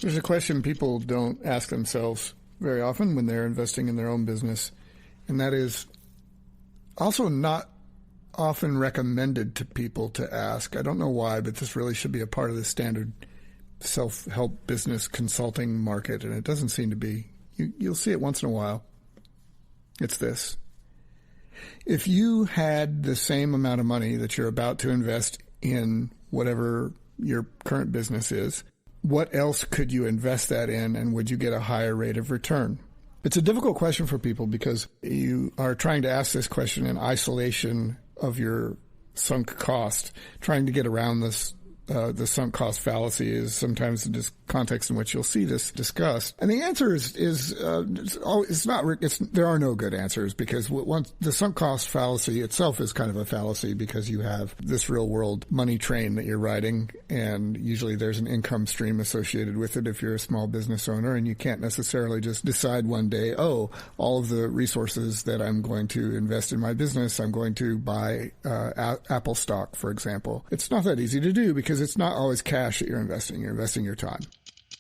There's a question people don't ask themselves very often when they're investing in their own business, and that is also not often recommended to people to ask. I don't know why, but this really should be a part of the standard self-help business consulting market, and it doesn't seem to be. You'll see it once in a while. It's this. If you had the same amount of money that you're about to invest in whatever your current business is, what else could you invest that in, and would you get a higher rate of return? It's a difficult question for people because you are trying to ask this question in isolation of your sunk cost. Trying to get around this, the sunk cost fallacy is sometimes the context in which you'll see this discussed. And the answer there are no good answers, because once the sunk cost fallacy itself is kind of a fallacy, because you have this real world money train that you're riding, and usually there's an income stream associated with it if you're a small business owner, and you can't necessarily just decide one day, oh, all of the resources that I'm going to invest in my business, I'm going to buy Apple stock, for example. It's not that easy to do, because it's not always cash that you're investing your time.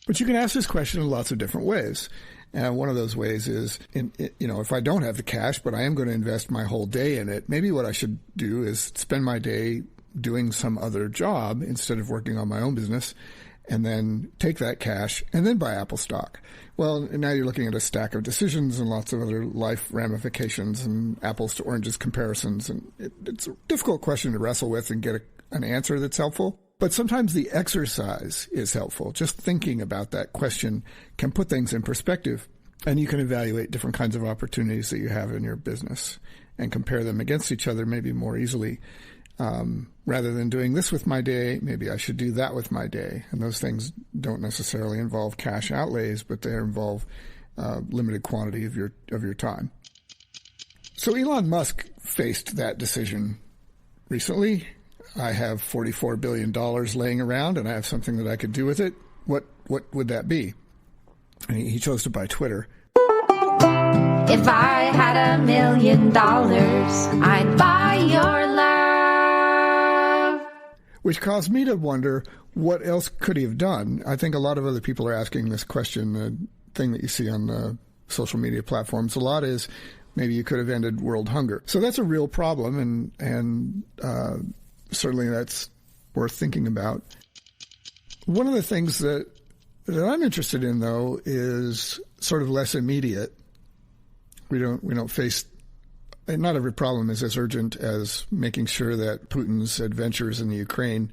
But you can ask this question in lots of different ways. And one of those ways is, if I don't have the cash, but I am going to invest my whole day in it, maybe what I should do is spend my day doing some other job instead of working on my own business, and then take that cash and then buy Apple stock. Well, now you're looking at a stack of decisions and lots of other life ramifications and apples to oranges comparisons. And it's a difficult question to wrestle with and get an answer that's helpful. But sometimes the exercise is helpful. Just thinking about that question can put things in perspective, and you can evaluate different kinds of opportunities that you have in your business and compare them against each other maybe more easily. Rather than doing this with my day, maybe I should do that with my day. And those things don't necessarily involve cash outlays, but they involve limited quantity of your time. So Elon Musk faced that decision recently. I have $44 billion laying around, and I have something that I could do with it. What would that be? And he chose to buy Twitter. If I had $1 million, I'd buy your love. Which caused me to wonder, what else could he have done? I think a lot of other people are asking this question. The thing that you see on the social media platforms a lot is, maybe you could have ended world hunger. So that's a real problem, and certainly that's worth thinking about. One of the things that I'm interested in, though, is sort of less immediate. We don't face, not every problem is as urgent as making sure that Putin's adventures in the Ukraine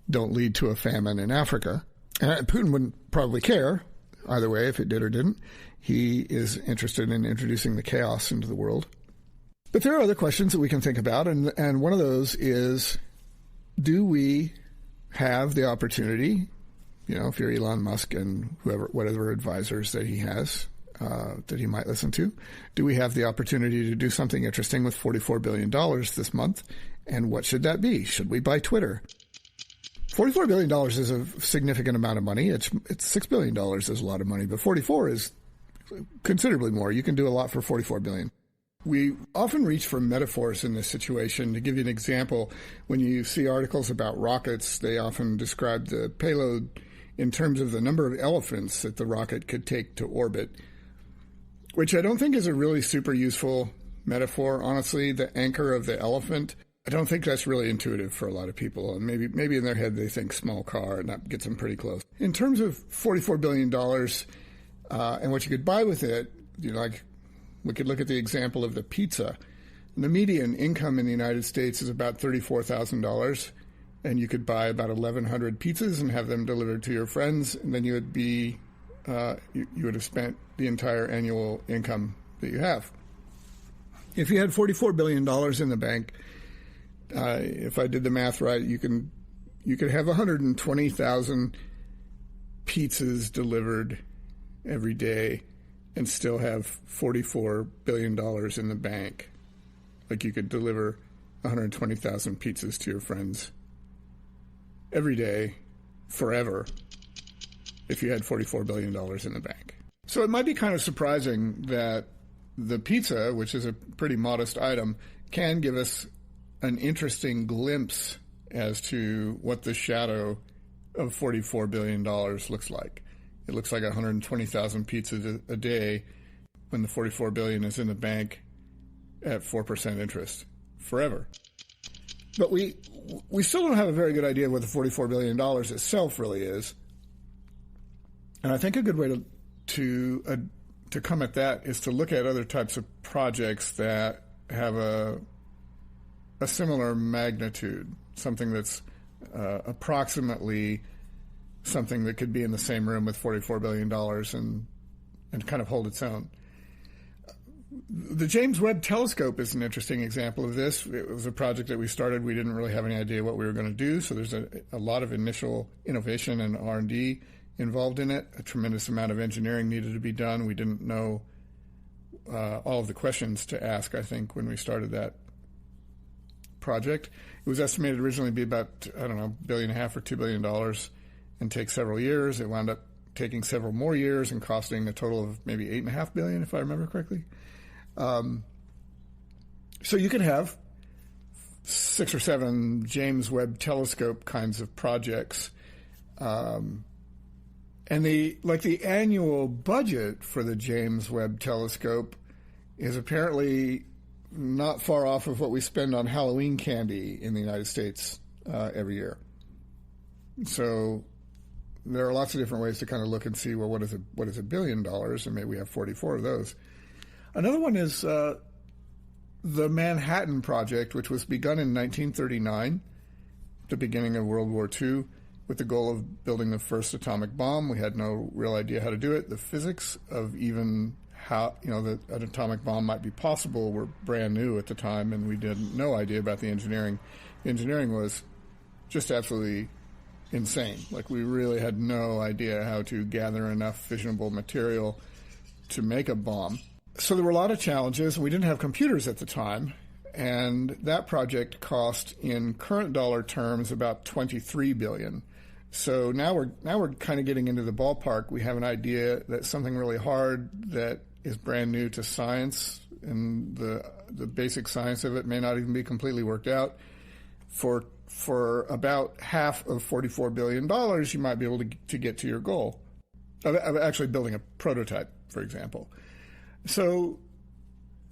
don't lead to a famine in Africa. And Putin wouldn't probably care either way if it did or didn't. He is interested in introducing the chaos into the world. But there are other questions that we can think about, and one of those is, do we have the opportunity, if you're Elon Musk and whatever advisors that he has, that he might listen to, do we have the opportunity to do something interesting with $44 billion this month? And what should that be? Should we buy Twitter? $44 billion is a significant amount of money. It's $6 billion is a lot of money, but 44 is considerably more. You can do a lot for $44 billion. We often reach for metaphors in this situation. To give you an example, when you see articles about rockets, they often describe the payload in terms of the number of elephants that the rocket could take to orbit, which I don't think is a really super useful metaphor. Honestly, the anchor of the elephant, I don't think that's really intuitive for a lot of people. And maybe in their head they think small car, and that gets them pretty close. In terms of $44 billion and what you could buy with it, we could look at the example of the pizza. The median income in the United States is about $34,000, and you could buy about 1,100 pizzas and have them delivered to your friends, and then you would have spent the entire annual income that you have. If you had $44 billion in the bank, if I did the math right, you could have 120,000 pizzas delivered every day and still have $44 billion in the bank. Like, you could deliver 120,000 pizzas to your friends every day, forever, if you had $44 billion in the bank. So it might be kind of surprising that the pizza, which is a pretty modest item, can give us an interesting glimpse as to what the shadow of $44 billion looks like. it looks like 120,000 pizzas a day when the $44 billion is in the bank at 4% interest forever. But we still don't have a very good idea of what the $44 billion itself really is. And I think a good way to come at that is to look at other types of projects that have a similar magnitude, something that's approximately something that could be in the same room with $44 billion and kind of hold its own. The James Webb Telescope is an interesting example of this. It was a project that we started. We didn't really have any idea what we were going to do, so there's a lot of initial innovation and R&D involved in it. A tremendous amount of engineering needed to be done. We didn't know all of the questions to ask, I think, when we started that project. It was estimated originally to be about, $1.5 billion or $2 billion and take several years. It wound up taking several more years and costing a total of maybe $8.5 billion, if I remember correctly. So you could have 6 or 7 James Webb Telescope kinds of projects. And the annual budget for the James Webb Telescope is apparently not far off of what we spend on Halloween candy in the United States every year. So there are lots of different ways to kind of look and see, well, what is $1 billion? And maybe we have 44 of those. Another one is the Manhattan Project, which was begun in 1939, the beginning of World War II, with the goal of building the first atomic bomb. We had no real idea how to do it. The physics of even how, that an atomic bomb might be possible were brand new at the time, and we had no idea about the engineering. The engineering was just absolutely insane. Like, we really had no idea how to gather enough fissionable material to make a bomb. So there were a lot of challenges, and we didn't have computers at the time, and that project cost, in current dollar terms, about $23 billion. So now we're kind of getting into the ballpark. We have an idea that something really hard that is brand new to science, and the basic science of it may not even be completely worked out. For about half of $44 billion, you might be able to get to your goal of actually building a prototype, for example. So,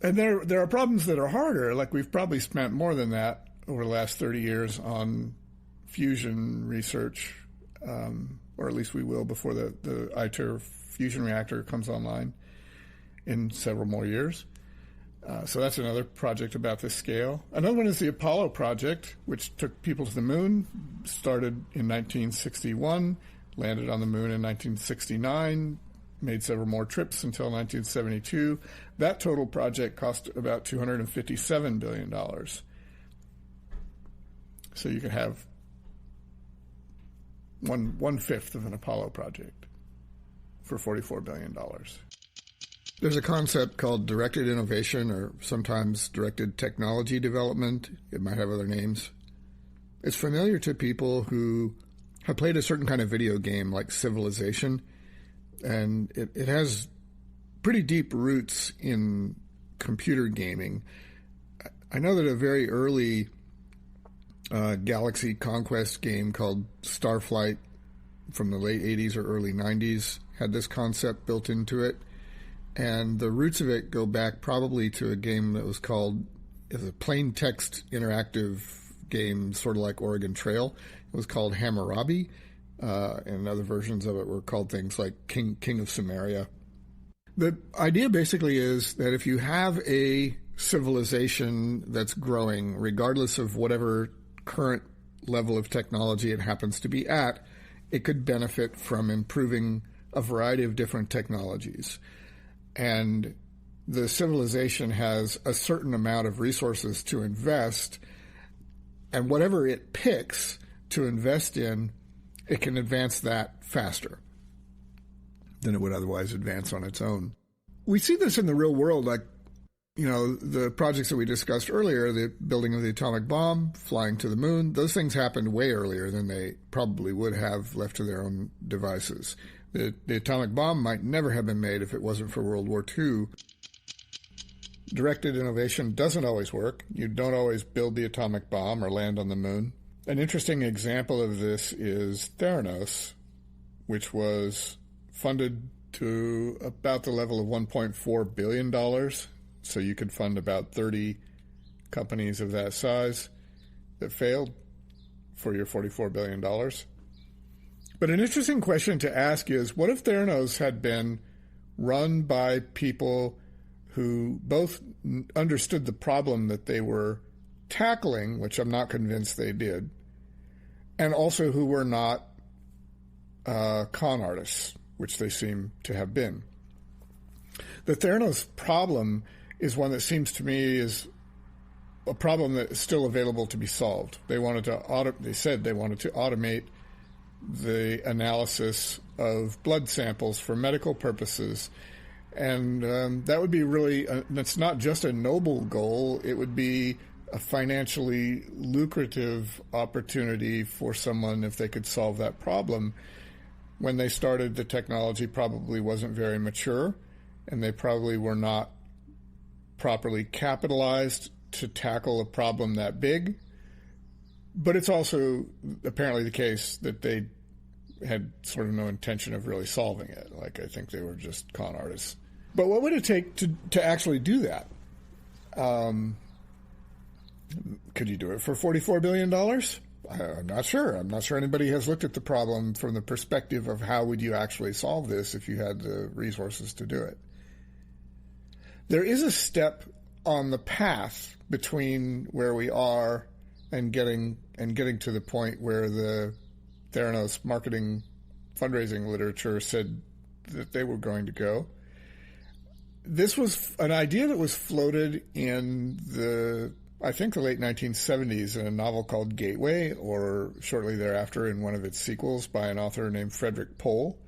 and there are problems that are harder. Like, we've probably spent more than that over the last 30 years on fusion research, or at least we will before the ITER fusion reactor comes online in several more years. So that's another project about this scale. Another one is the Apollo project, which took people to the moon, started in 1961, landed on the moon in 1969, made several more trips until 1972. That total project cost about $257 billion. So you could have one-fifth of an Apollo project for $44 billion. There's a concept called directed innovation, or sometimes directed technology development. It might have other names. It's familiar to people who have played a certain kind of video game like Civilization, and it has pretty deep roots in computer gaming. I know that a very early galaxy conquest game called Starflight from the late 80s or early 90s had this concept built into it. And the roots of it go back probably to a game that was called, it was a plain text interactive game, sort of like Oregon Trail. It was called Hammurabi, and other versions of it were called things like King of Sumeria. The idea basically is that if you have a civilization that's growing, regardless of whatever current level of technology it happens to be at, it could benefit from improving a variety of different technologies. And the civilization has a certain amount of resources to invest, and whatever it picks to invest in, it can advance that faster than it would otherwise advance on its own. We see this in the real world, like, the projects that we discussed earlier, the building of the atomic bomb, flying to the moon, those things happened way earlier than they probably would have left to their own devices. The atomic bomb might never have been made if it wasn't for World War II. Directed innovation doesn't always work. You don't always build the atomic bomb or land on the moon. An interesting example of this is Theranos, which was funded to about the level of $1.4 billion. So you could fund about 30 companies of that size that failed for your $44 billion. But an interesting question to ask is, what if Theranos had been run by people who both understood the problem that they were tackling, which I'm not convinced they did, and also who were not con artists, which they seem to have been. The Theranos problem is one that seems to me is a problem that is still available to be solved. They said they wanted to automate the analysis of blood samples for medical purposes. And that would be really, that's not just a noble goal, it would be a financially lucrative opportunity for someone if they could solve that problem. When they started, the technology probably wasn't very mature, and they probably were not properly capitalized to tackle a problem that big. But it's also apparently the case that they had sort of no intention of really solving it. Like, I think they were just con artists. But what would it take to actually do that? Could you do it for $44 billion? I'm not sure. I'm not sure anybody has looked at the problem from the perspective of how would you actually solve this if you had the resources to do it. There is a step on the path between where we are and getting to the point where the Theranos marketing fundraising literature said that they were going to go. This was an idea that was floated in the late 1970s in a novel called Gateway, or shortly thereafter in one of its sequels by an author named Frederich Pohl.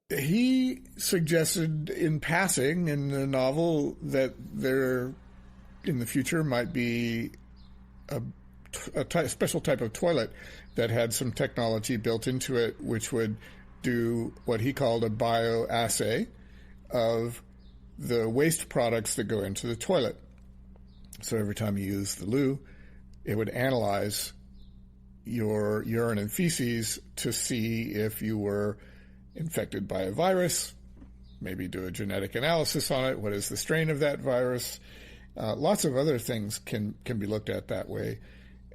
He suggested in passing in the novel that there in the future might be a special type of toilet that had some technology built into it which would do what he called a bioassay of the waste products that go into the toilet. So every time you use the loo, it would analyze your urine and feces to see if you were infected by a virus, maybe do a genetic analysis on it. What is the strain of that virus? Lots of other things can be looked at that way.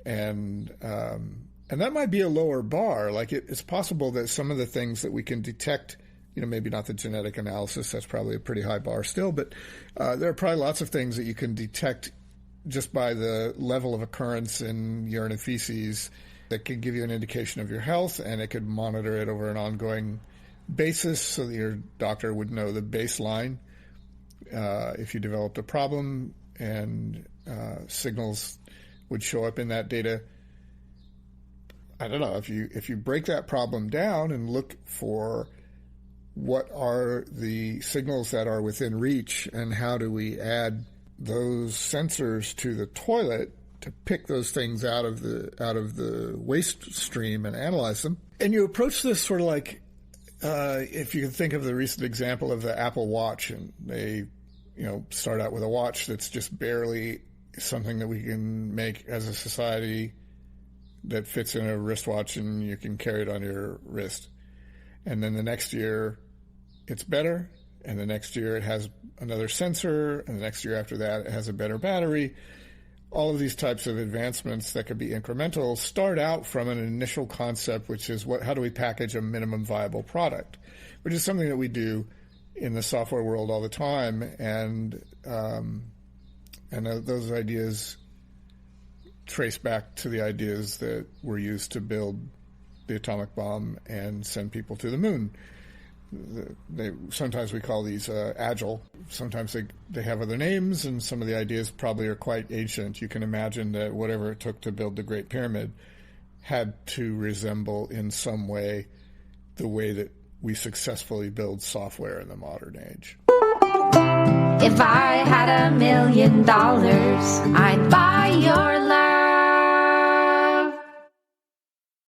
And that might be a lower bar. Like it's possible that some of the things that we can detect, maybe not the genetic analysis, that's probably a pretty high bar still, but there are probably lots of things that you can detect just by the level of occurrence in urine and feces that could give you an indication of your health, and it could monitor it over an ongoing basis so that your doctor would know the baseline if you developed a problem, and signals would show up in that data. I don't know, if you break that problem down and look for what are the signals that are within reach and how do we add those sensors to the toilet to pick those things out of the waste stream and analyze them. And you approach this sort of like, if you can think of the recent example of the Apple Watch, and they, start out with a watch that's just barely something that we can make as a society that fits in a wristwatch and you can carry it on your wrist. And then the next year it's better, and the next year it has another sensor, and the next year after that it has a better battery. All of these types of advancements that could be incremental start out from an initial concept, which is how do we package a minimum viable product, which is something that we do in the software world all the time. And those ideas trace back to the ideas that were used to build the atomic bomb and send people to the moon. Sometimes we call these Agile. Sometimes they have other names, and some of the ideas probably are quite ancient. You can imagine that whatever it took to build the Great Pyramid had to resemble in some way the way that we successfully build software in the modern age. If I had $1 million, I'd buy your love.